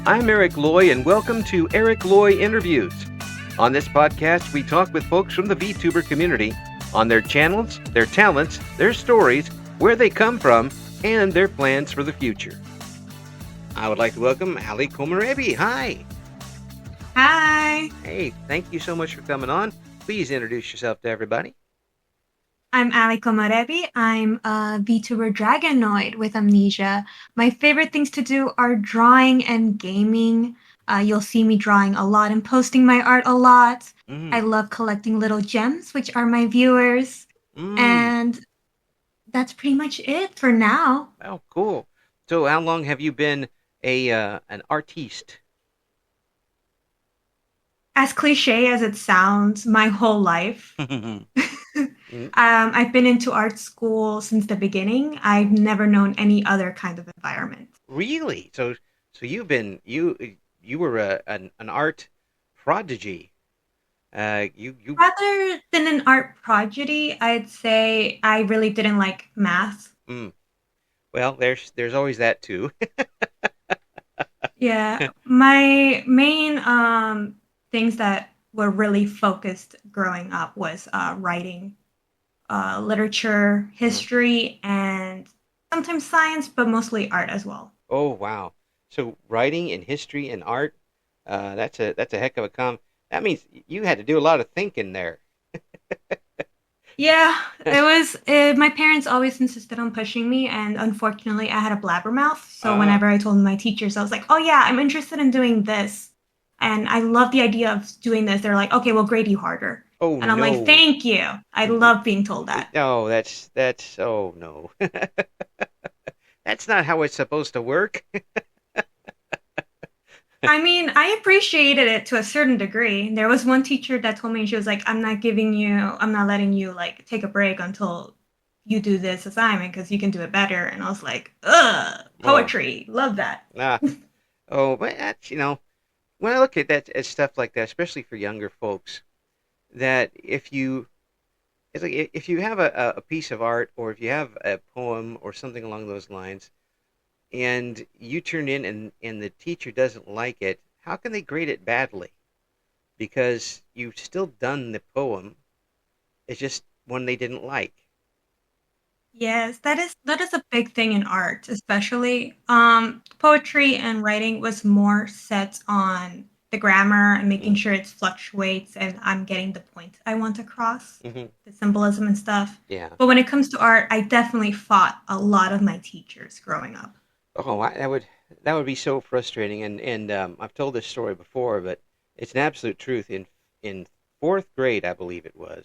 I'm Eric Loy, and welcome to Loy Interviews. On this podcast, we talk with folks from the VTuber community on their channels, their talents, their stories, where they come from, and their plans for the future. I would like to welcome Aly Komorebi. Hi. Hi, Hey, thank you so much for coming on. Please introduce yourself to everybody. I'm Aly Komorebi. I'm a VTuber Dragonoid with amnesia. My favorite things to do are drawing and gaming. You'll see me drawing a lot and posting my art a lot. I Mm, love collecting little gems, which are my viewers. mm. And that's pretty much it for now. Oh, cool. So, how long have you been an artiste? As cliche as it sounds, my whole life. Mm, I've been into art school since the beginning. I've never known any other kind of environment. really? So you were an art prodigy. You. Rather than an art prodigy, I'd say I really didn't like math. Mm, well, there's always that too. Yeah, my main things that were really focused growing up was writing, literature, Mm. history, and sometimes science, but mostly art as well. Oh, wow. So writing and history and art, that's a heck of a that means you had to do a lot of thinking there. Yeah, it was. My parents always insisted on pushing me, and unfortunately, I had a blabbermouth. So Ah, whenever I told my teachers, I was like, "Oh yeah, I'm interested in doing this, and I love the idea of doing this." They're like, "Okay, we'll grade you harder," oh and I'm like, no. "Thank you. I love being told that." No, that's oh no. That's not how it's supposed to work. I mean, I appreciated it to a certain degree. There was one teacher that told me she was like, I'm not letting you like take a break until you do this assignment because you can do it better." And I was like, "Ugh, Oh, poetry, love that." ah. Oh, but that's, when I look at stuff like that, especially for younger folks, that it's like if you have a piece of art or if you have a poem or something along those lines, and you turn in and the teacher doesn't like it, how can they grade it badly? Because you've still done the poem. It's just one they didn't like. Yes, that is a big thing in art, especially poetry and writing was more set on the grammar and making Mm. sure it fluctuates and I'm getting the point I want across, Hmm. the symbolism and stuff. Yeah. But when it comes to art, I definitely fought a lot of my teachers growing up. Oh, that would be so frustrating. And I've told this story before, but it's an absolute truth. In fourth grade, I believe it was,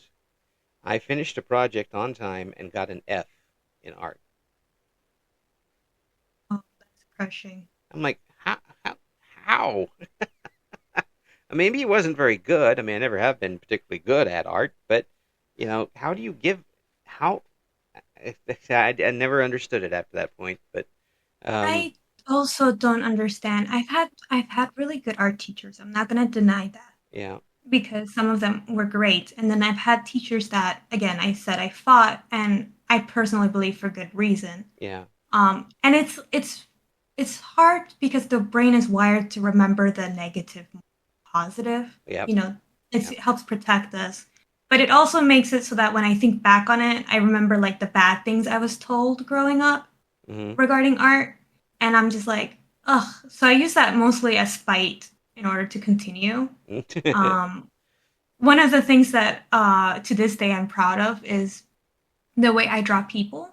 I finished a project on time and got an F in art. Oh, that's crushing. I'm like, how? Maybe it wasn't very good. I mean, I never have been particularly good at art, but how do you give how? I never understood it after that point. But um, I also don't understand. I've had really good art teachers. I'm not going to deny that, yeah, because some of them were great. And then I've had teachers that, again, I said I fought, and I personally believe for good reason. yeah, And it's hard because the brain is wired to remember the negative, more positive. yep, You know, yep. it helps protect us. But it also makes it so that when I think back on it, I remember like the bad things I was told growing up Hmm. regarding art, and I'm just like, ugh. So I use that mostly as spite in order to continue. Um, One of the things that to this day I'm proud of is the way I draw people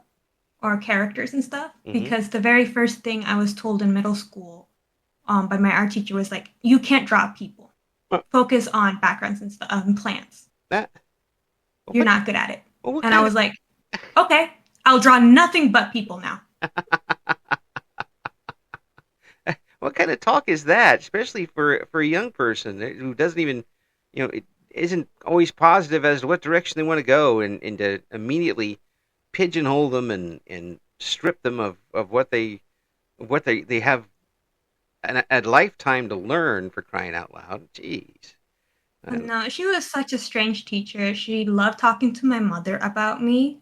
or characters and stuff. Hmm. Because the very first thing I was told in middle school by my art teacher was like, "You can't draw people. Well, Focus on backgrounds and stuff, plants. that You're what not good at it." what And I kind was like, "Okay, I'll draw nothing but people now." what kind of talk is that? Especially for a young person who doesn't even it isn't always positive as to what direction they want to go, and to immediately pigeonhole them and strip them of what they have a lifetime to learn, for crying out loud. Jeez. But no, she was such a strange teacher. She loved talking to my mother about me.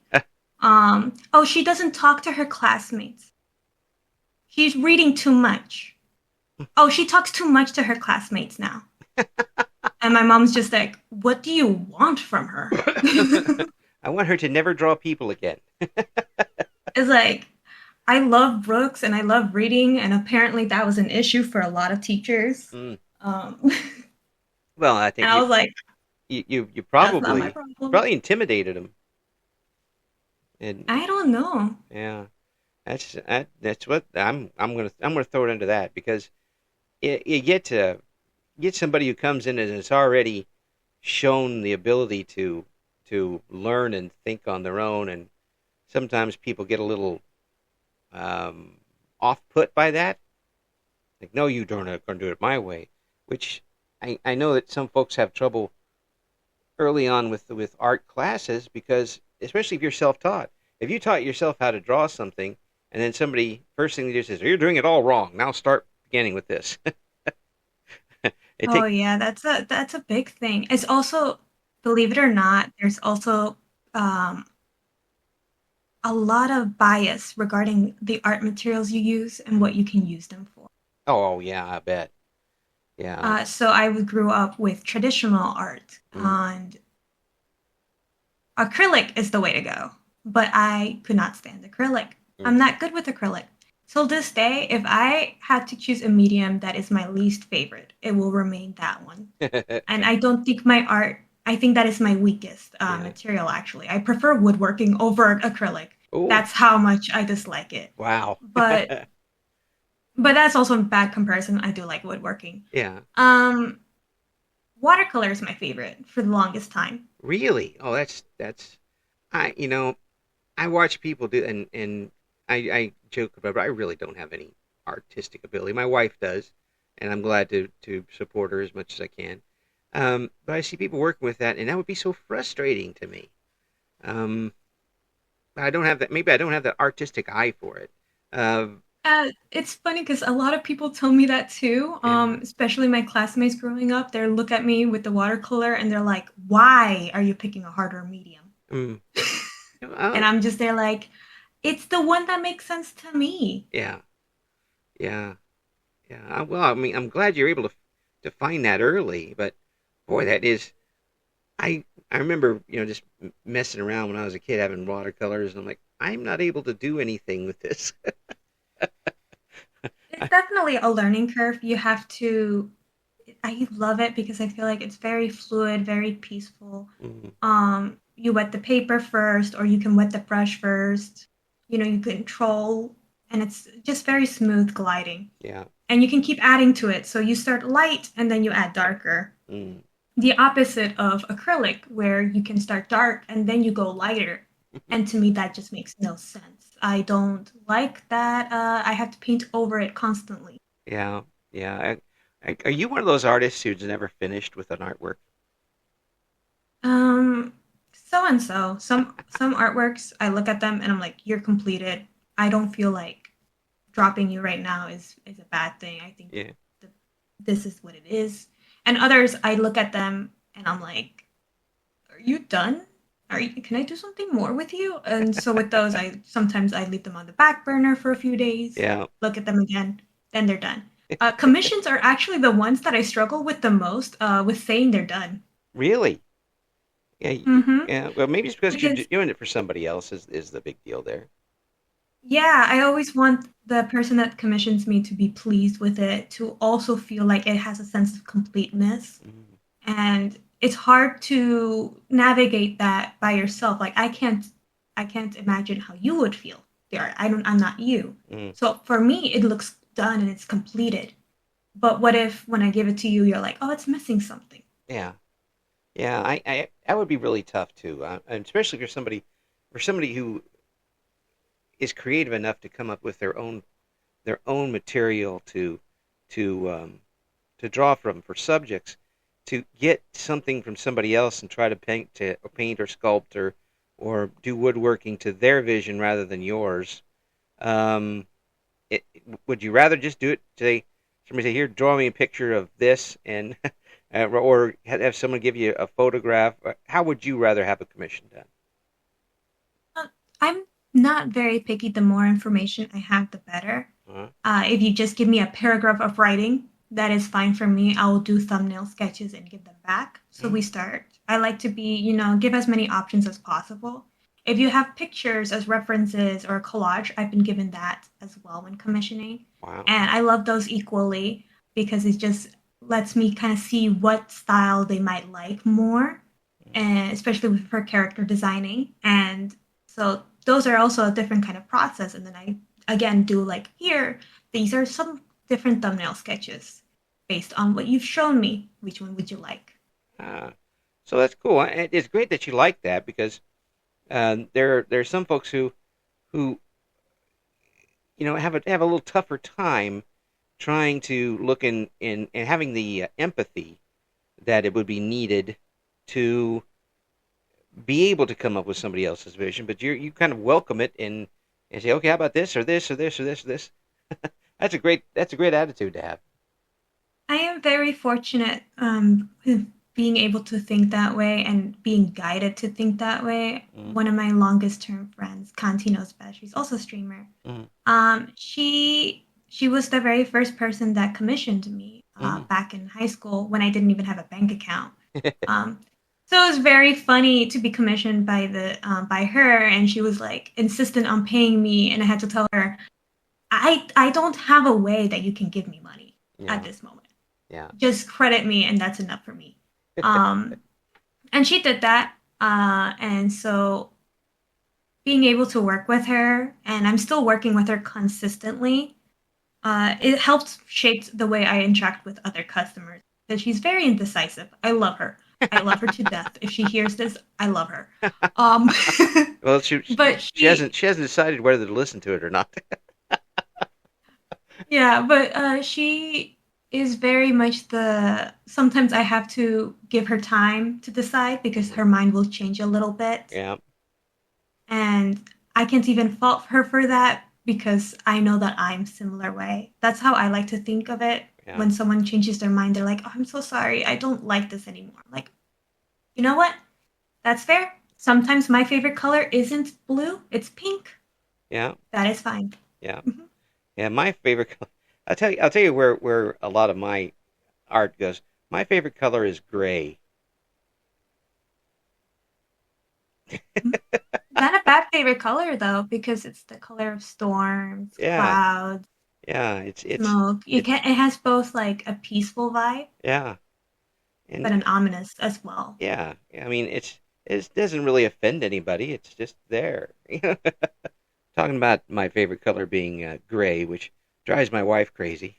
Oh, she doesn't talk to her classmates. She's reading too much. oh, she talks too much to her classmates now. And my mom's just like, what do you want from her? I want her to never draw people again. It's like, I love books and I love reading, and apparently that was an issue for a lot of teachers. Mm. Um, Well, I and think I was like, you that's not my problem. probably intimidated him, and I don't know. yeah, that's what I'm gonna throw it into that because you get somebody who comes in and has already shown the ability to learn and think on their own, and sometimes people get a little off put by that. Like, no, you don't are going to do it my way, which I know that some folks have trouble early on with art classes because especially if you're self-taught. If you taught yourself how to draw something and then somebody first thing they do says, "You're doing it all wrong. Now start beginning with this." it Oh take yeah, that's a big thing. It's also, believe it or not, there's also um, a lot of bias regarding the art materials you use and what you can use them for. oh yeah, I bet. Yeah. So I grew up with traditional art, Mm, and acrylic is the way to go. But I could not stand acrylic. I'm mm. not good with acrylic. Till this day, if I had to choose a medium that is my least favorite, it will remain that one. And I don't think my art, I think that is my weakest Yeah. material, actually. I prefer woodworking over acrylic. Oh, That's how much I dislike it. wow. But that's also a bad comparison. I do like woodworking. Yeah. Um, watercolor is my favorite for the longest time. Really? Oh, that's I I watch people do and I joke about it, but I really don't have any artistic ability. My wife does, and I'm glad to support her as much as I can. But I see people working with that, and that would be so frustrating to me. Um, I don't have that. Maybe I don't have that artistic eye for it. Uh, It's funny because a lot of people tell me that too. yeah. Especially my classmates growing up, they look at me with the watercolor and they're like, "Why are you picking a harder medium?" Mm, And oh, I'm just there like, "It's the one that makes sense to me." yeah. Yeah. Yeah. Well, I mean, I'm glad you're able to find that early, but boy, that is. I remember just messing around when I was a kid having watercolors, and I'm like, I'm not able to do anything with this. It's definitely a learning curve. You have to. I love it because I feel like it's very fluid, very peaceful. Mm, You wet the paper first, or you can wet the brush first. You control, and it's just very smooth gliding. yeah. And you can keep adding to it. So you start light and then you add darker. Mm. The opposite of acrylic, where you can start dark and then you go lighter. And to me, that just makes no sense. I don't like that. I have to paint over it constantly. Yeah. Yeah. Are you one of those artists who's never finished with an artwork? Um, so and so. Some artworks, I look at them and I'm like, you're completed. I don't feel like dropping you right now is a bad thing. I think Yeah. the, this is what it is. And others, I look at them and I'm like, are you done? Can I do something more with you? And so with those, I leave them on the back burner for a few days, Yeah. look at them again, then they're done. Commissions are actually the ones that I struggle with the most, with saying they're done. Really? Yeah. Mm-hmm. Yeah. Well, maybe it's because you're Because doing it for somebody else is the big deal there. yeah, I always want the person that commissions me to be pleased with it, to also feel like it has a sense of completeness. Mm, And it's hard to navigate that by yourself. Like I can't imagine how you would feel there. I'm not you. mm, So for me it looks done and it's completed. But what if when I give it to you you're like, "Oh, it's missing something." yeah. Yeah. I that would be really tough too, and especially for somebody who is creative enough to come up with their own material to to draw from for subjects to get something from somebody else and try to paint or sculpt or do woodworking to their vision rather than yours. Um, it, would you rather just do it? Somebody say, "Here, draw me a picture of this," and or have someone give you a photograph? How would you rather have a commission done? I'm not very picky. The more information I have, the better. Uh-huh. If you just give me a paragraph of writing, that is fine for me. I will do thumbnail sketches and give them back. So we Mm. start. I like to be, give as many options as possible. If you have pictures as references or collage, I've been given that as well when commissioning. Wow. And I love those equally because it just lets me kind of see what style they might like more, Mm. and especially for character designing. And so those are also a different kind of process. And then I again do like here, these are some different thumbnail sketches based on what you've shown me. Which one would you like? Uh, so that's cool. And it's great that you like that because there's some folks who have a little tougher time trying to look in and having the empathy that it would be needed to be able to come up with somebody else's vision, but you kind of welcome it and say, okay, how about this or this or this or this or this? That's a great attitude to have. I am very fortunate with being able to think that way and being guided to think that way. Mm, One of my longest term friends, Kanti knows best, she's also a streamer. mm, She was the very first person that commissioned me mm. back in high school when I didn't even have a bank account. Um, so it was very funny to be commissioned by her, and she was like insistent on paying me, and I had to tell her, I don't have a way that you can give me money at Yeah, this moment. yeah, Just credit me, and that's enough for me. Um, and she did that, and so being able to work with her, and I'm still working with her consistently. It helped shape the way I interact with other customers. Because she's very indecisive. I love her. I love her to death. If she hears this, I love her. Um, well, she but she hasn't she hasn't decided whether to listen to it or not. yeah, but she is very much the. Sometimes I have to give her time to decide because Mm, her mind will change a little bit, yeah, and I can't even fault her for that because I know that I'm similar way. That's how I like to think of it. yeah, When someone changes their mind, they're like, "Oh, I'm so sorry. I don't like this anymore." Like, you know what? That's fair. Sometimes my favorite color isn't blue, it's pink. yeah, That is fine. yeah, Mhm. yeah. My favorite color. I'll tell you where a lot of my art goes. My favorite color is gray. Not a bad favorite color though, because it's the color of storms, Yeah, clouds, yeah. It's smoke. it. It has both like a peaceful vibe, Yeah, but and an ominous as well. yeah. I mean, it doesn't really offend anybody. It's just there. Talking about my favorite color being gray, which drives my wife crazy.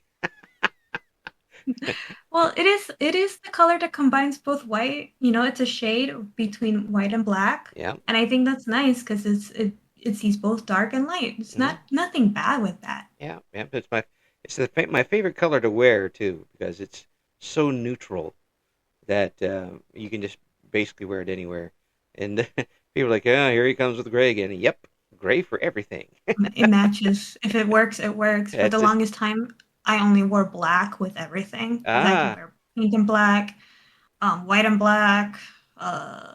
Well, it is the color that combines both white, it's a shade between white and black. Yeah. And I think that's nice because it sees both dark and light. It's Hmm. not nothing bad with that. Yeah. Yeah. It's my favorite color to wear too because it's so neutral that you can just basically wear it anywhere. And people are like, oh, here he comes with gray again. Yep, gray for everything. It matches. If it works, it works. For the That's it. longest time, I only wore black with everything because I can Ah, wear pink and black, white and black, uh,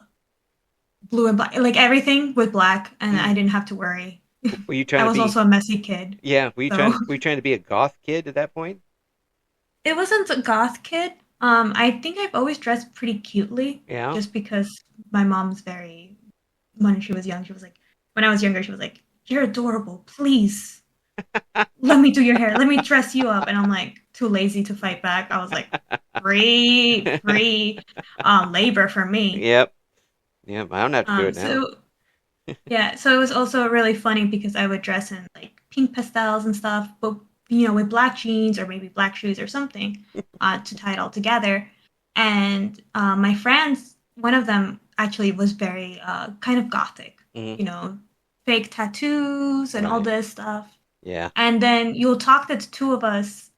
blue and black, like everything with black, and hmm. I didn't have to worry. Were you I trying to was be? also a messy kid, Yeah. Were you so trying to be a goth kid at that point? it wasn't a goth kid. I think I've always dressed pretty cutely, Yeah. just because my mom's very. When she was young, she was like, when I was younger, she was like, "You're adorable. Please let me do your hair. Let me dress you up." And I'm like, too lazy to fight back. I was like, free labor for me. Yep. Yep. I don't have to do it now. So yeah, so it was also really funny because I would dress in like pink pastels and stuff, but with black jeans or maybe black shoes or something to tie it all together. And my friends, one of them actually was very kind of gothic, Hmm. you know, fake tattoos and all Right. this stuff. Yeah. And then you'll talk to the two of us,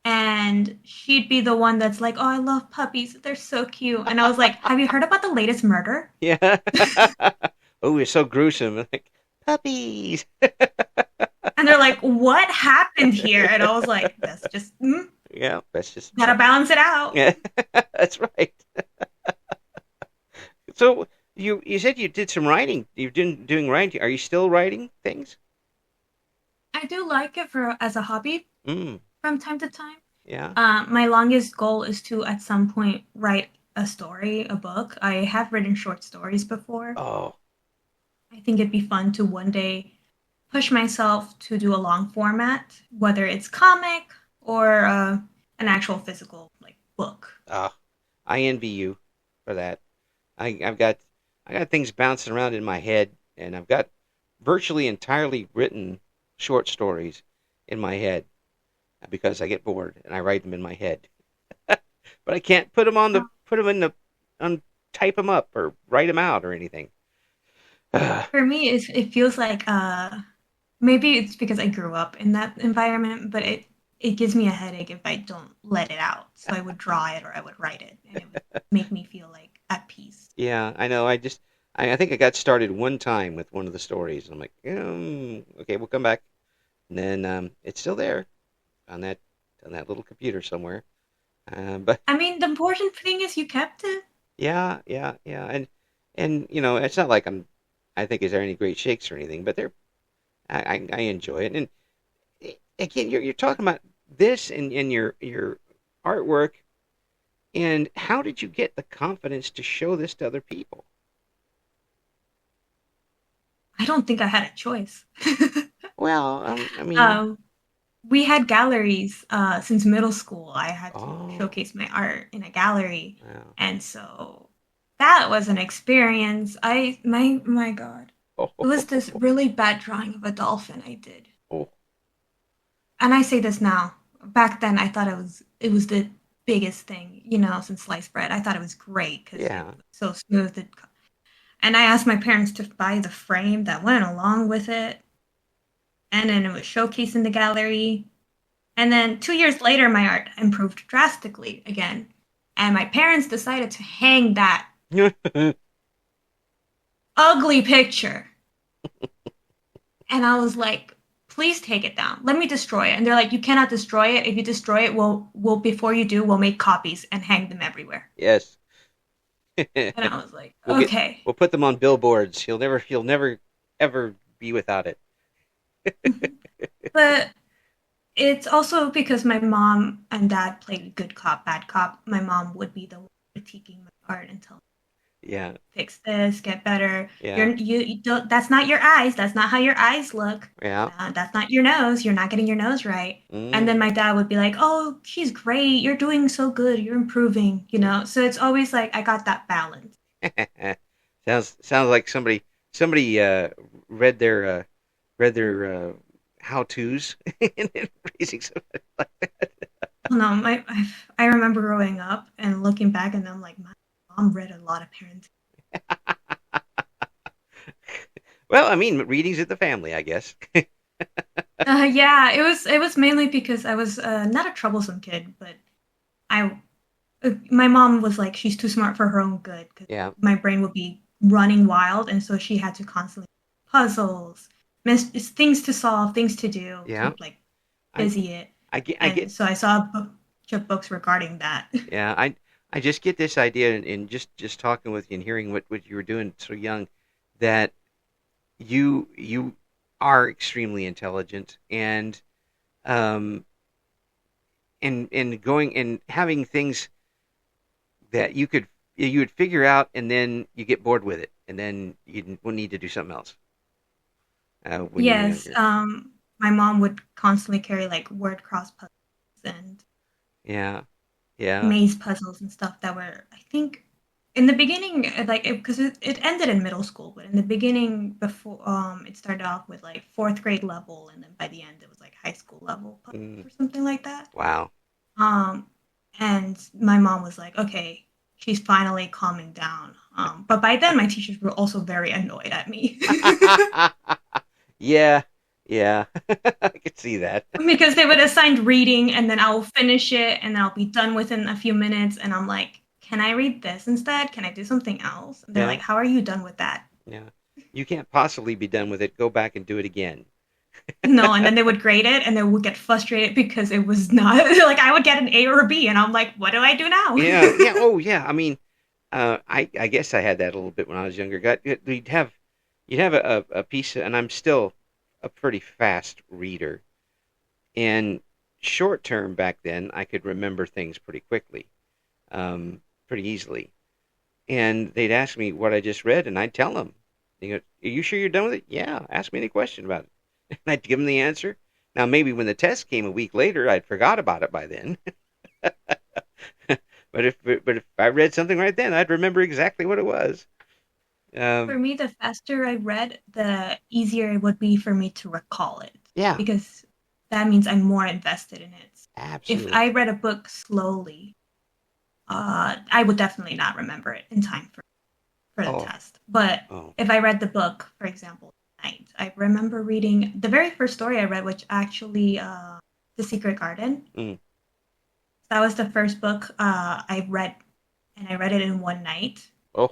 and she'd be the one that's like, "Oh, I love puppies. They're so cute." And I was like, "Have you heard about the latest murder?" Yeah. Oh, it's so gruesome. Like puppies. And they're like, "What happened here?" And I was like, "That's just Yeah, that's just gotta balance it out." yeah, that's right. So you said you did some writing. You've been doing writing. Are you still writing things? I do like it for as a hobby Mm, from time to time. yeah. My longest goal is to at some point write a story, a book. I have written short stories before. Oh, I think it'd be fun to one day push myself to do a long format, whether it's comic or an actual physical like book. ah, I envy you for that. I've got things bouncing around in my head, and I've got virtually entirely written short stories in my head because I get bored and I write them in my head. But I can't put them in the type them up or write them out or anything. For me, it feels like maybe it's because I grew up in that environment, but it gives me a headache if I don't let it out. So I would draw it or I would write it, and it would make me feel like at peace. Yeah, I know. I think I got started one time with one of the stories, and I'm like, okay, we'll come back. And then it's still there on that little computer somewhere. But I mean, the important thing is you kept it. yeah, yeah, yeah, and it's not like I think is there any great shakes or anything, but I enjoy it. And again, you're talking about this in your artwork, and how did you get the confidence to show this to other people? I don't think I had a choice. Well, I mean, um, we had galleries since middle school. I had to oh, showcase my art in a gallery, wow. and so that was an experience. My God, it was this really bad drawing of a dolphin I did, Oh, and I say this now. Back then, I thought it was the biggest thing, since sliced bread. I thought it was great because it yeah. was so smooth. And I asked my parents to buy the frame that went along with it, and then it was showcased in the gallery. And then 2 years later, my art improved drastically again. And my parents decided to hang that ugly picture. And I was like, please take it down. Let me destroy it. And they're like, you cannot destroy it. If you destroy it, we'll before you do, we'll make copies and hang them everywhere. Yes. And I was like, We'll get okay. we'll put them on billboards. He'll never ever be without it. But it's also because my mom and dad played good cop, bad cop. My mom would be the one critiquing my art and telling Yeah, fix this, get better. yeah, You don't. That's not your eyes. That's not how your eyes look. yeah. That's not your nose. You're not getting your nose right. And then Mm. my dad would be like, "Oh, she's great. You're doing so good. You're improving." So it's always like I got that balance. Sounds like somebody read their uh, read their how tos and then raising somebody like that. No, I remember growing up and looking back, and I'm like, my mom read a lot of parenting. Well, I mean, readings at the family, I guess. Yeah, it was mainly because I was not a troublesome kid, but I my mom was like, she's too smart for her own good because Yeah, my brain would be running wild, and so she had to constantly puzzles, things to solve, things to do yeah. to like I busy it. I And get so I saw a bunch of books regarding that. yeah. I just get this idea in just talking with you and hearing what you were doing so young that you are extremely intelligent um and going and having things that you would figure out and then you get bored with it and then you will need to do something else when you were Yes, younger. my mom would constantly carry like word cross puzzles and Yeah, yeah, maze puzzles and stuff that were, I think, in the beginning, like because it ended in middle school, but in the beginning, before it started off with like fourth grade level, and then by the end, it was like high school level puzzles mm, or something like that. wow. Um, and my mom was like, okay, she's finally calming down. But by then, my teachers were also very annoyed at me. Yeah, yeah. I could see that. Because they would assign reading and then I'll finish it and then I'll be done within a few minutes and I'm like, can I read this instead? Can I do something else? And they're Yeah, like, how are you done with that? yeah. You can't possibly be done with it. Go back and do it again. No, and then they would grade it and they would get frustrated because it was not like I would get an A or a B and I'm like, what do I do now? Yeah, yeah. Oh, yeah. I mean, I guess I had that a little bit when I was younger. You'd have a piece, and I'm still a pretty fast reader. And short term back then, I could remember things pretty quickly, pretty easily. And they'd ask me what I just read, and I'd tell them. They go, "Are you sure you're done with it?" "Yeah, ask me any question about it." And I'd give them the answer. Now, maybe when the test came a week later, I'd forgot about it by then. But if I read something right then, I'd remember exactly what it was. For Um, me, the faster I read, the easier it would be for me to recall it yeah, because that means I'm more invested in it. If absolutely. I read a book slowly, I would definitely not remember it in time for the Oh, test. But oh, if I read the book, for example, tonight, I remember reading the very first story I read, which actually The Secret Garden. mm, That was the first book I read, and I read it in one night. oh,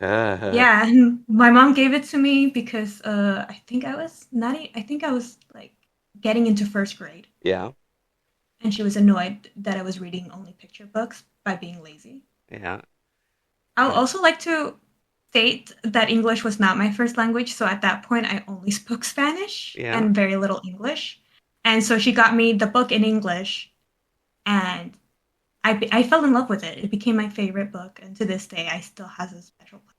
Yeah, and my mom gave it to me because I think I was not. I think I was like getting into first grade, yeah, and she was annoyed that I was reading only picture books by being lazy. yeah, I would uh, also like to state that English was not my first language, so at that point I only spoke Spanish yeah. and very little English. And so she got me the book in English, and I fell in love with it. It became my favorite book, and to this day, I still has a special place.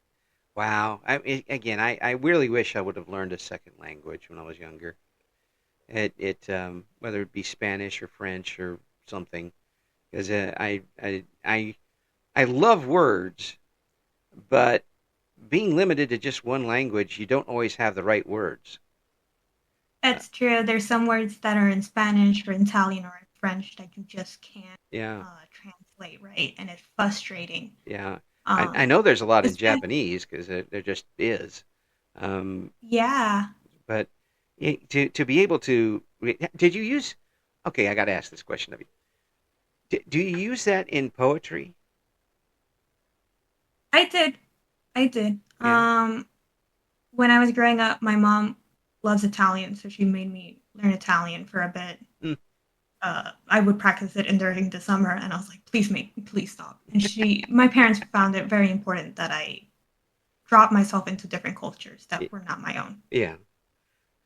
Wow. Again, I really wish I would have learned a second language when I was younger. Whether it be Spanish or French or something, because I love words, but being limited to just one language, you don't always have the right words. Uh, It's true. There's some words that are in Spanish or Italian or in French that you just can't yeah, translate right, and it's frustrating. yeah. I Um, know there's a lot in it's been, Japanese because there just is. Um, yeah, but to be able to, did you use? Okay, I got to ask this question of you. Do you use that in poetry? I did. I did. Yeah. When I was growing up, my mom loves Italian, so she made me learn Italian for a bit. Hmm. I would practice it in during the summer, and I was like, please stop. And my parents found it very important that I drop myself into different cultures that were not my own. Yeah.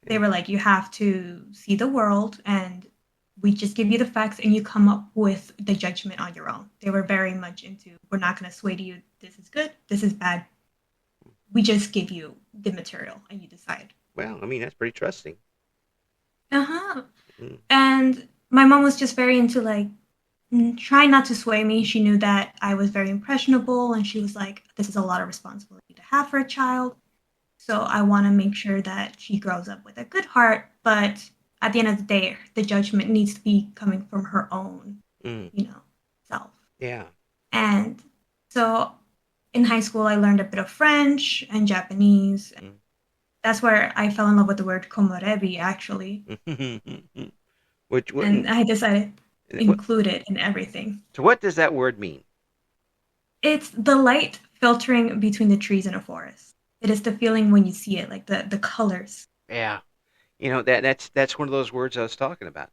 They Yeah. were like, you have to see the world, and we just give you the facts, and you come up with the judgment on your own. They were very much into, we're not going to sway to you. This is good. This is bad. We just give you the material, and you decide. Well, I mean, that's pretty trusting. Uh huh. Mm. And my mom was just very into like trying not to sway me. She knew that I was very impressionable, and she was like, "This is a lot of responsibility to have for a child. So I want to make sure that she grows up with a good heart, but at the end of the day, the judgment needs to be coming from her own, Mm. you know, self." Yeah. And so in high school, I learned a bit of French and Japanese. That's where I fell in love with the word komorebi, actually. Mm. Which what, And I decided to what? include it in everything. So what does that word mean? It's the light filtering between the trees in a forest. It is the feeling when you see it, like the colors. Yeah. That's one of those words I was talking about.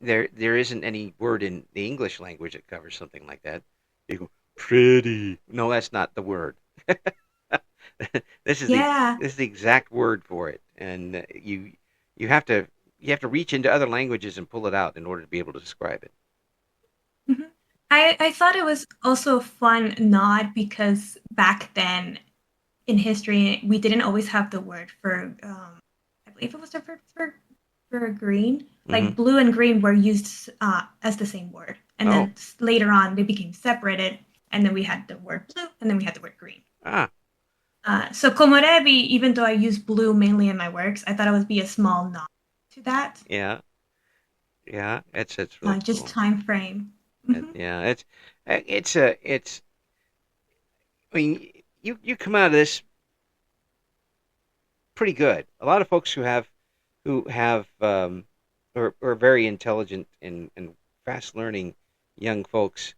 There isn't any word in the English language that covers something like that. You go pretty. No, that's not the word. this is the Yeah. this is the exact word for it, and you have to you have to reach into other languages and pull it out in order to be able to describe it. Mhm. I thought it was also a fun nod because back then in history, we didn't always have the word for, I believe it was the word for green. Hmm. Like blue and green were used as the same word. And Oh, then later on, they became separated. And then we had the word blue, and then we had the word green. ah, So Komorebi, even though I use blue mainly in my works, I thought it would be a small nod to that. yeah, yeah. It's really Just cool. time frame. Hmm. Yeah, it's. I mean, you come out of this pretty good. A lot of folks who have or are very intelligent and fast learning young folks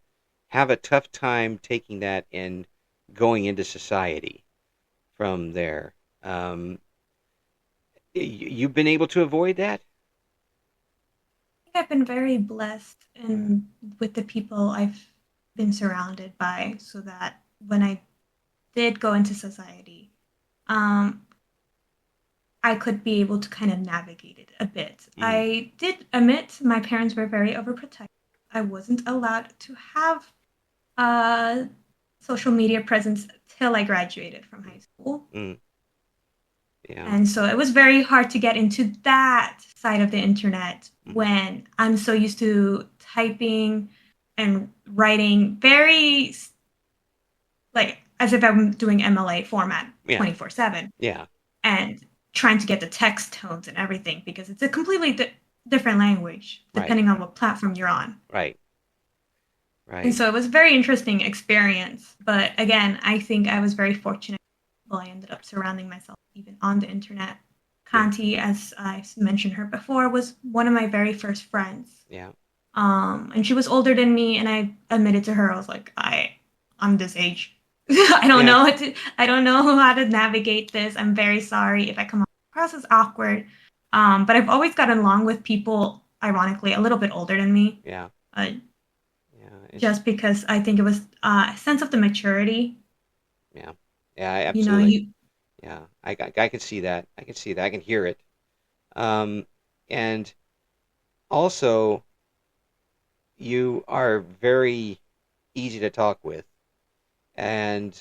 have a tough time taking that and going into society from there. Um, you've been able to avoid that. I think I've been very blessed in with the people I've been surrounded by, so that when I did go into society, um, I could be able to kind of navigate it a bit. Mm. I did admit my parents were very overprotective. I wasn't allowed to have a social media presence till I graduated from high school. Mm. Yeah. And so it was very hard to get into that side of the internet Mm. when I'm so used to typing and writing very like as if I'm doing MLA format Yeah. 24/7 Yeah. and trying to get the text tones and everything because it's a completely different language Right. depending on what platform you're on. Right. And Right. so it was a very interesting experience. But again, I think I was very fortunate. Well, I ended up surrounding myself even on the internet. Yeah. Kanti, as I mentioned her before, was one of my very first friends. Yeah. And she was older than me, and I admitted to her, I was like, I'm this age. I don't Yeah. know I don't know how to navigate this. I'm very sorry if I come across as awkward. But I've always gotten along with people, ironically, a little bit older than me. Yeah. Uh, Yeah. It's just because I think it was a sense of the maturity. yeah. Yeah. You know, Absolutely. you Yeah. I can see that. I can see that. I can hear it. Um, and also you are very easy to talk with and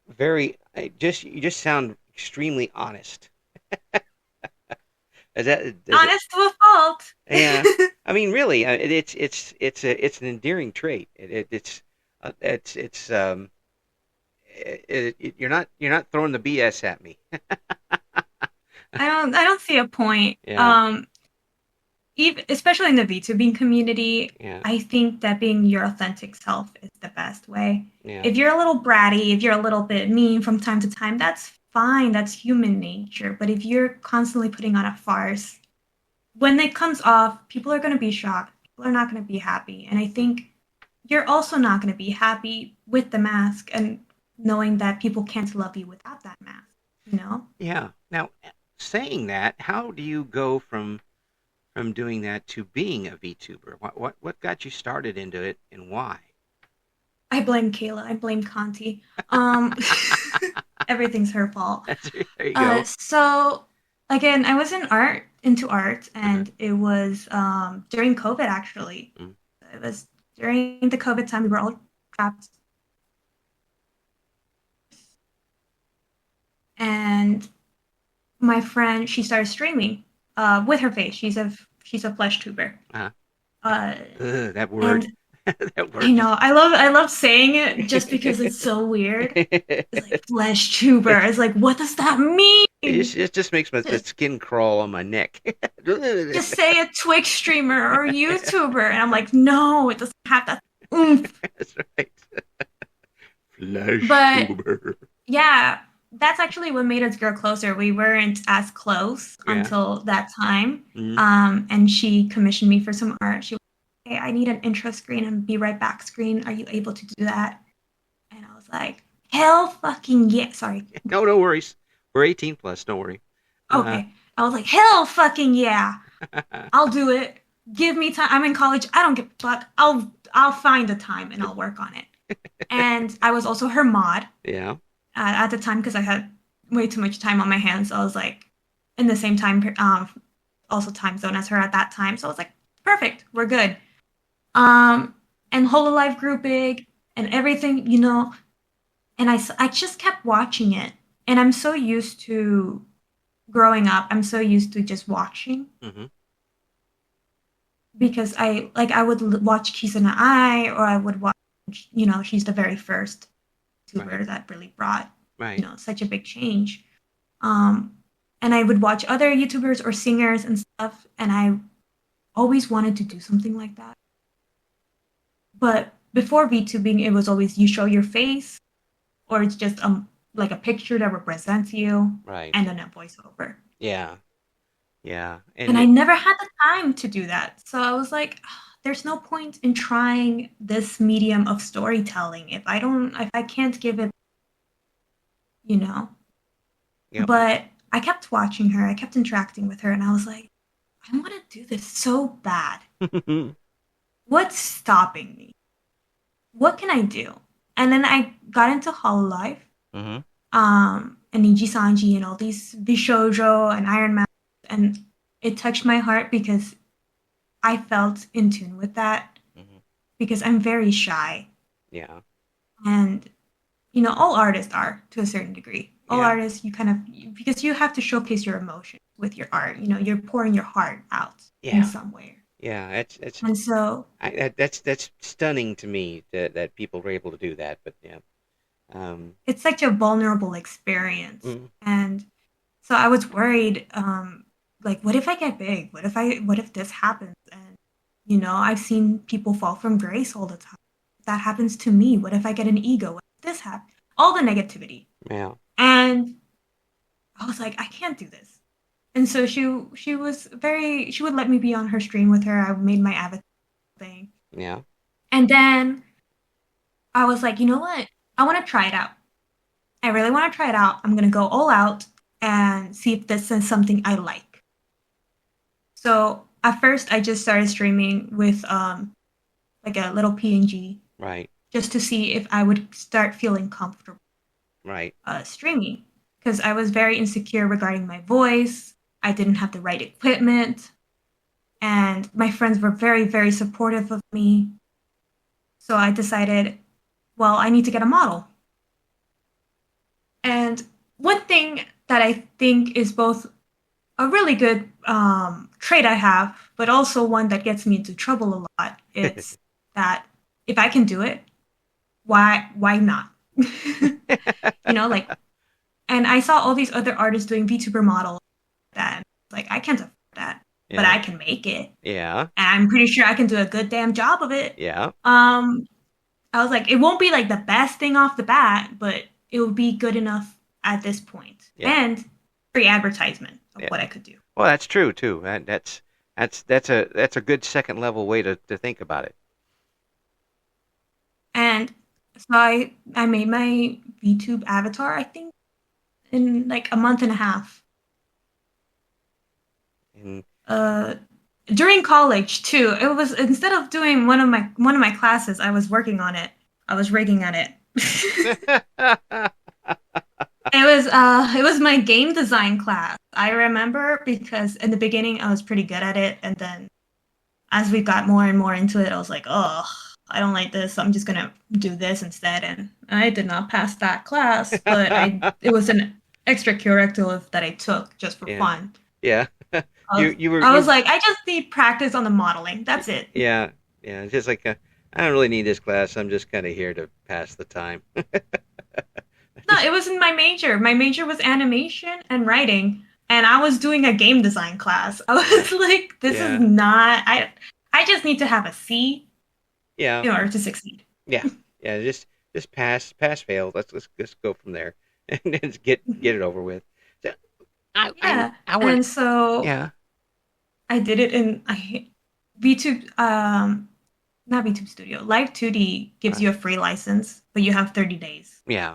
very just you just sound extremely honest. Is it honest to a fault. yeah. I mean, really, it's an endearing trait. You're not throwing the BS at me. I don't see a point. Yeah, Even especially in the VTubing community, yeah, I think that being your authentic self is the best way. yeah, If you're a little bratty, if you're a little bit mean from time to time, that's fine. That's human nature. But if you're constantly putting on a farce, when it comes off, people are going to be shocked. People are not going to be happy. And I think you're also not going to be happy with the mask and knowing that people can't love you without that mask, you know? yeah. Now, saying that, how do you go from doing that to being a VTuber? What got you started into it, and why? I blame Kayla. I blame Conti. Um, everything's her fault. There you go. So again, I was into art, Uh-huh. and it was during COVID. Actually, Mm. it was during the COVID time. We were all trapped, and my friend she started streaming with her face. She's a flesh tuber, Uh-huh. uh, That word. and That I word. know I love saying it just because it's so weird. It's like flesh tuber. It's like what does that mean? It just makes the Just skin crawl on my neck. just say a Twitch streamer or YouTuber. And I'm like, no, it doesn't have that oomph. That's right. Flesh But tuber. yeah, that's actually what made us grow closer. We weren't as close Yeah. until that time. Mm. And she commissioned me for some art. She was like, hey, I need an intro screen and be right back screen. Are you able to do that? And I was like, hell fucking yeah. Sorry. No, no worries. We're 18 plus. Don't worry. Uh, Okay. I was like, hell fucking yeah. I'll do it. Give me time. I'm in college. I don't give a fuck. I'll find the time and I'll work on it. And I was also her mod yeah. at the time because I had way too much time on my hands. So I was like in the same time, also time zone as her at that time. So I was like, perfect, we're good. And Hololive grew big and everything, you know. And I just kept watching it, and I'm so used to growing up. I'm so used to just watching Hmm. because I would watch Kizuna Ai or I would watch, you know, she's the very first Right. YouTuber that really brought, you Right. know, such a big change. Um, and I would watch other YouTubers or singers and stuff, and I always wanted to do something like that. But before VTubing, it was always you show your face, or it's just like a picture that represents you, Right. and then a voiceover. Yeah. Yeah. And I never had the time to do that, so I was like, there's no point in trying this medium of storytelling if I can't give it, you know. Yep. But I kept watching her, I kept interacting with her, and I was like, I want to do this so bad. What's stopping me? What can I do? And then I got into Hololive, Hmm. and Nijisanji and all these Bishoujo and Iron Man, and it touched my heart because I felt in tune with that Hmm. because I'm very shy, Yeah. and all artists are to a certain degree. All Yeah. artists, you kind of because you have to showcase your emotion with your art. You're pouring your heart out in Yeah. some way, Yeah. That's and so that's stunning to me that people were able to do that. But yeah. Um. it's such a vulnerable experience. Mm, And so I was worried, like, what if I get big? What if this happens? And, I've seen people fall from grace all the time. If that happens to me. What if I get an ego? What if this happens? All the negativity. yeah. And I was like, I can't do this. And so she would let me be on her stream with her. I made my avatar thing. Yeah. And then I was like, you know what? I want to try it out. I really want to try it out. I'm going to go all out and see if this is something I like. So at first, I just started streaming with like a little PNG Right. just to see if I would start feeling comfortable Right. streaming because I was very insecure regarding my voice. I didn't have the right equipment, and my friends were very, very supportive of me. So I decided, well, I need to get a model. And one thing that I think is both a really good trait I have, but also one that gets me into trouble a lot. It's that if I can do it, why not? Like, and I saw all these other artists doing VTuber models that like I can't afford that, but Yeah. I can make it, Yeah. and I'm pretty sure I can do a good damn job of it. Yeah. Um, I was like, it won't be like the best thing off the bat, but it will be good enough at this point, Yeah. and free advertisement of Yeah. what I could do. Well, that's true too. That's a good second level way to think about it. And so I made my VTube avatar, I think, in like a month and a half. And Uh, During college too. It was instead of doing one of my classes, I was working on it. I was rigging at it. It was my game design class. I remember because in the beginning I was pretty good at it, and then as we got more and more into it, I was like, oh, I don't like this. So I'm just gonna do this instead. And I did not pass that class, but it was an extracurricular that I took just for yeah. fun. Yeah. I You was, you were I was you like, I just need practice on the modeling. That's it. yeah. Yeah. It's just like I don't really need this class. I'm just kind of here to pass the time. No, it wasn't my major. My major was animation and writing, and I was doing a game design class. I Yeah. was like, this is Yeah. not. I just need to have a C Yeah. in order to succeed. Yeah. Yeah. Just pass fail. Let's go from there and just get it over with. So Yeah, I want and so yeah. I did it in VTube. Not VTube Studio. Live 2D gives you a free license, but you have 30 days. Yeah.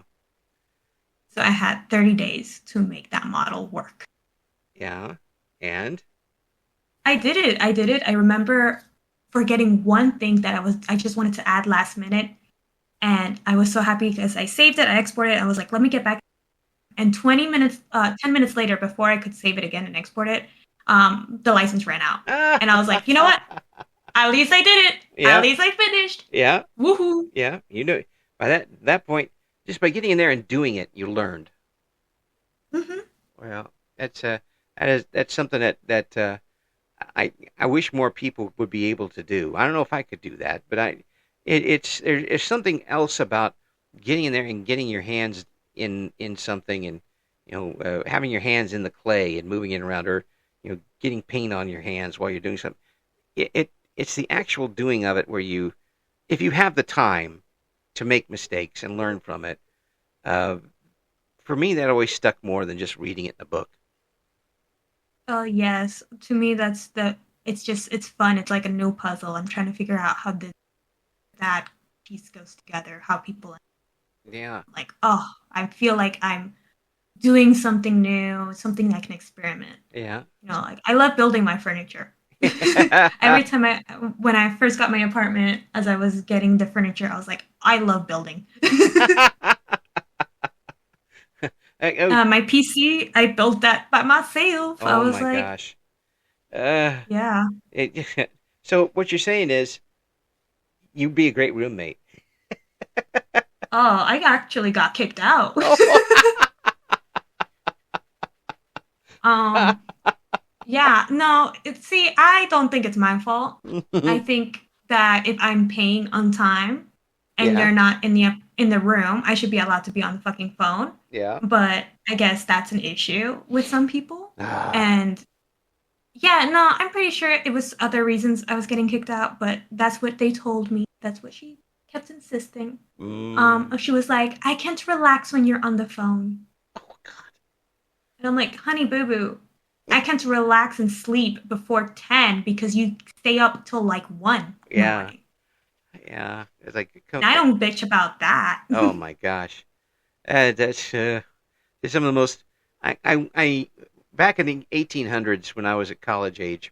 So I had 30 days to make that model work. Yeah. And I did it. I did it. I remember forgetting one thing that I just wanted to add last minute, and I was so happy because I saved it, I exported it, I was like, let me get back. And 20 minutes, 10 minutes later, before I could save it again and export it, the license ran out. And I was like, you know what? At least I did it. At yeah. least I finished. Yeah. Woohoo. Yeah. You know, by that point, just by getting in there and doing it, you learned. Hmm. Well, that's something that I wish more people would be able to do. I don't know if I could do that, but there's something else about getting in there and getting your hands in something, and having your hands in the clay and moving it around, or getting paint on your hands while you're doing something. It's the actual doing of it where if you have the time to make mistakes and learn from it. Uh, for me, that always stuck more than just reading it in a book. Oh, yes. To me, it's fun. It's like a new puzzle. I'm trying to figure out how that piece goes together, how people Yeah. like, oh, I feel like I'm doing something new, something I can experiment. Yeah. Like I love building my furniture. Every time when I first got my apartment, as I was getting the furniture, I was like, I love building. Oh, My PC, I built that by myself. I oh was my like, gosh. Uh, yeah. so what you're saying is you'd be a great roommate. Oh, I actually got kicked out. Oh, um, yeah, no, see, I don't think it's my fault. I think that if I'm paying on time and yeah, you're not in the room, I should be allowed to be on the fucking phone. yeah. But I guess that's an issue with some people. Ah, And yeah, no, I'm pretty sure it was other reasons I was getting kicked out, but that's what they told me. That's what she kept insisting. mm. She was like, I can't relax when you're on the phone. Oh God. And I'm like, honey boo boo, I can't relax and sleep before 10 because you stay up till like 1 in the Yeah, morning. yeah. It's like, And I don't bitch about that. oh my gosh. That's it's some of the most. I back in the 1800s when I was at college age.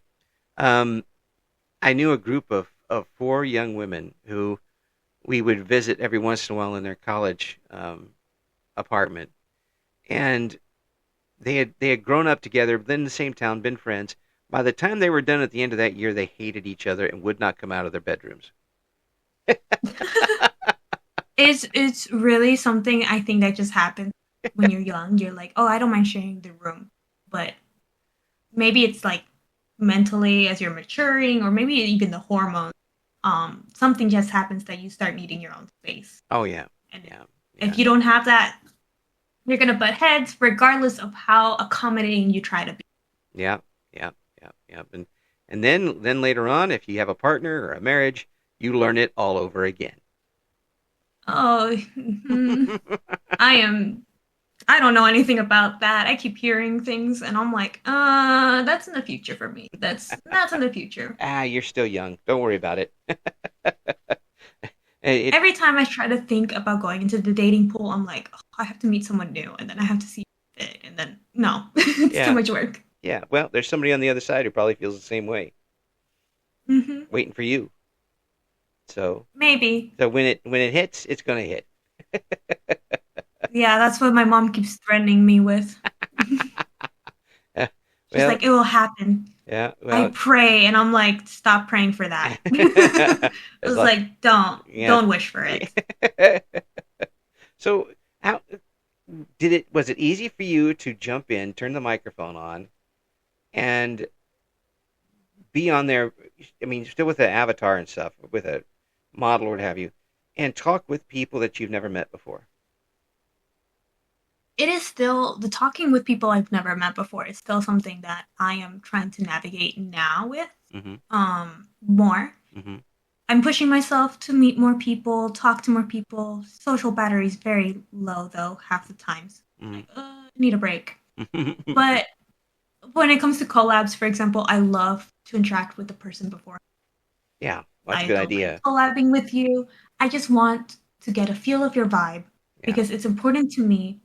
Um, I knew a group of four young women who we would visit every once in a while in their college apartment, and they had grown up together, been in the same town, been friends. By the time they were done at the end of that year, they hated each other and would not come out of their bedrooms. It's really something I think that just happens when you're young. You're like, oh, I don't mind sharing the room. But maybe it's like mentally as you're maturing, or maybe even the hormones. Something just happens that you start needing your own space. Oh yeah, And yeah, if yeah, you don't have that, you're gonna butt heads regardless of how accommodating you try to be. yeah, yeah, yeah, yeah. And then later on, if you have a partner or a marriage, you learn it all over again. Oh, I am. I don't know anything about that. I keep hearing things, and I'm like, that's in the future for me. That's in the future. Ah, you're still young. Don't worry about it. It Every time I try to think about going into the dating pool, I'm like, oh, I have to meet someone new, and then I have to see it, and then no, it's too yeah, much work. yeah. Well, there's somebody on the other side who probably feels the same way, waiting for you. So Maybe. so when it hits, it's gonna hit. Yeah, that's what my mom keeps threatening me with. Uh, She's well, like, it will happen. yeah, I well, pray, and I'm like, stop praying for that. I as was long, like, yeah. don't wish for it. So how did it? Was it easy for you to jump in, turn the microphone on, and be on there? I mean, still with an avatar and stuff, with a model or what have you, and talk with people that you've never met before. It is still the talking with people I've never met before is still something that I am trying to navigate now with Mm-hmm. more. Mm-hmm. I'm pushing myself to meet more people, talk to more people. Social battery is very low though, half the times. Mm-hmm. Like, need a break. But when it comes to collabs, for example, I love to interact with the person before. Yeah, well, that's a I good don't mind idea. collabing with you. I just want to get a feel of your vibe Yeah. because it's important to me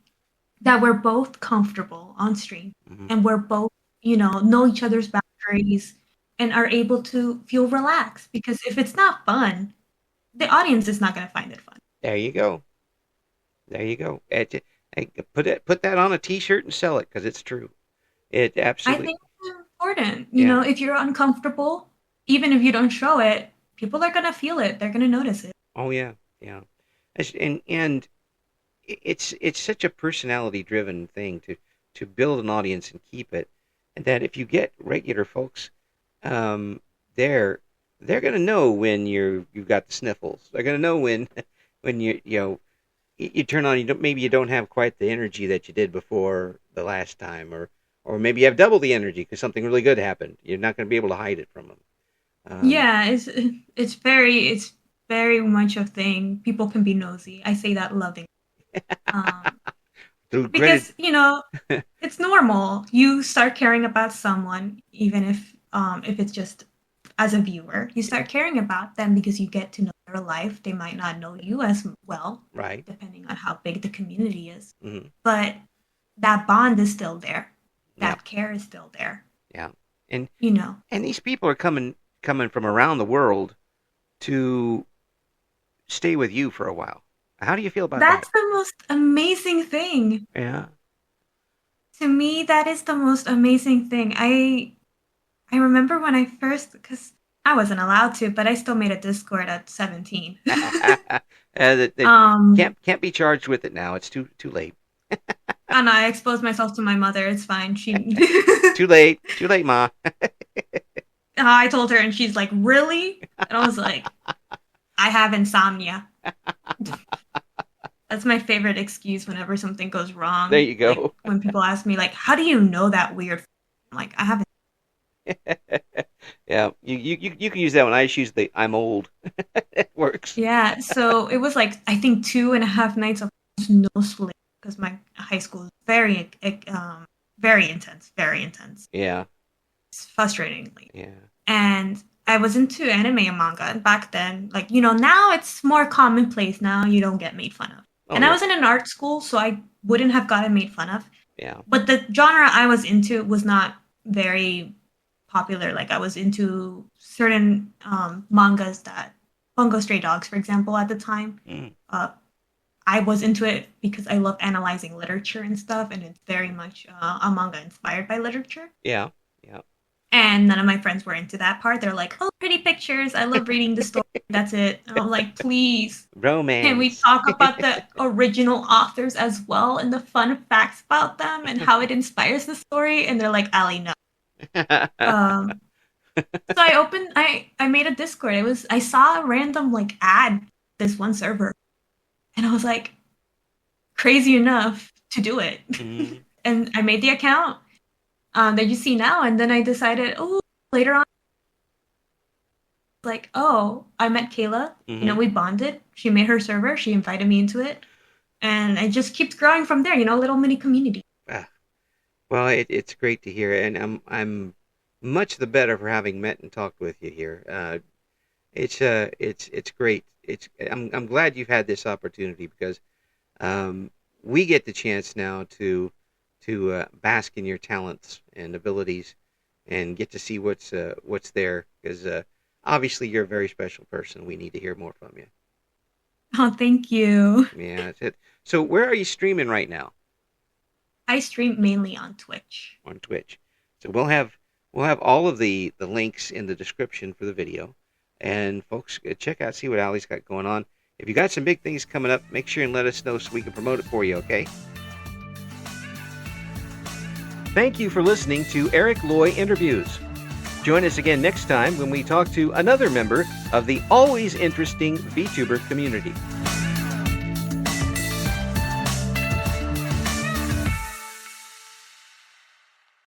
that we're both comfortable on stream Mm-hmm. and we're both, know each other's boundaries and are able to feel relaxed. Because if it's not fun, the audience is not going to find it fun. There you go. There you go. Put that on a T-shirt and sell it because it's true. It I absolutely. think it's important. Yeah. If you're uncomfortable, even if you don't show it, people are going to feel it. They're going to notice it. Oh yeah. Yeah. And it's such a personality driven thing to build an audience and keep it, and that if you get regular folks, um, they're they're gonna know when you've got the sniffles. They're gonna know when when you turn on, maybe you don't have quite the energy that you did before the last time, or maybe you have double the energy because something really good happened. You're not going to be able to hide it from them. Yeah, it's very much a thing. People can be nosy. I say that loving. Um, Through granted, because it's normal. You start caring about someone, even if it's just as a viewer, you start caring about them because you get to know their life. They might not know you as well, right? depending on how big the community is. Hmm. But that bond is still there. Yeah, That care is still there. yeah, and You know. and these people are coming from around the world to stay with you for a while. How do you feel about that? That's the most amazing thing. Yeah, To me, that is the most amazing thing. I remember when I first, because I wasn't allowed to, but I still made a Discord at 17. That um, can't be charged with it now. It's too late. and I exposed myself to my mother. It's fine. She, Too late, ma. I told her, and she's like, "Really?" And I was like, "I have insomnia." That's my favorite excuse whenever something goes There wrong. you Like go. when people ask me, like, "How do you know that weird?" I'm like, "I haven't." Yeah, you can use that one. I just use the I'm old. It works. Yeah. So it was like I think 2.5 nights of no sleep because my high school is very intense, very intense. Yeah, It's frustratingly. yeah. And I was into anime and manga. And back then, like, now it's more commonplace. Now you don't get made fun of. Oh And I yeah, was in an art school, so I wouldn't have gotten made fun of. yeah. But the genre I was into was not very popular. Like, I was into certain mangas that, Bungo Stray Dogs, for example, at the time. Mm, Uh, I was into it because I love analyzing literature and stuff, and it's very much a manga inspired by literature. yeah, yeah. And none of my friends were into that part. They're like, "Oh, pretty pictures. I love reading the story. That's it." And I'm like, "Please, can we Romance. talk about the original authors as well and the fun facts about them and how it inspires the story?" And they're like, "Aly, no." Um, so I made a Discord. I saw a random like ad this one server, and I was like, crazy enough to do it. Mhm, And I made the account that you see now, and then I decided, oh, later on, like, oh, I met Kayla. mhm. We bonded. She made her server. She invited me into it, and it just keeps growing from there. Little mini community. Ah, well, it's great to hear, and I'm much the better for having met and talked with you here. It's great. I'm glad you've had this opportunity because we get the chance now to bask in your talents and abilities and get to see what's there because obviously you're a very special person. We need to hear more from you. Oh, thank you. Yeah, that's it. So where are you streaming right now? I stream mainly on Twitch. On Twitch. So we'll have all of the links in the description for the video, and folks, check out see what Aly's got going on. If you got some big things coming up, make sure and let us know so we can promote it for you. Okay. Thank you for listening to Eric Loy Interviews. Join us again next time when we talk to another member of the always interesting VTuber community.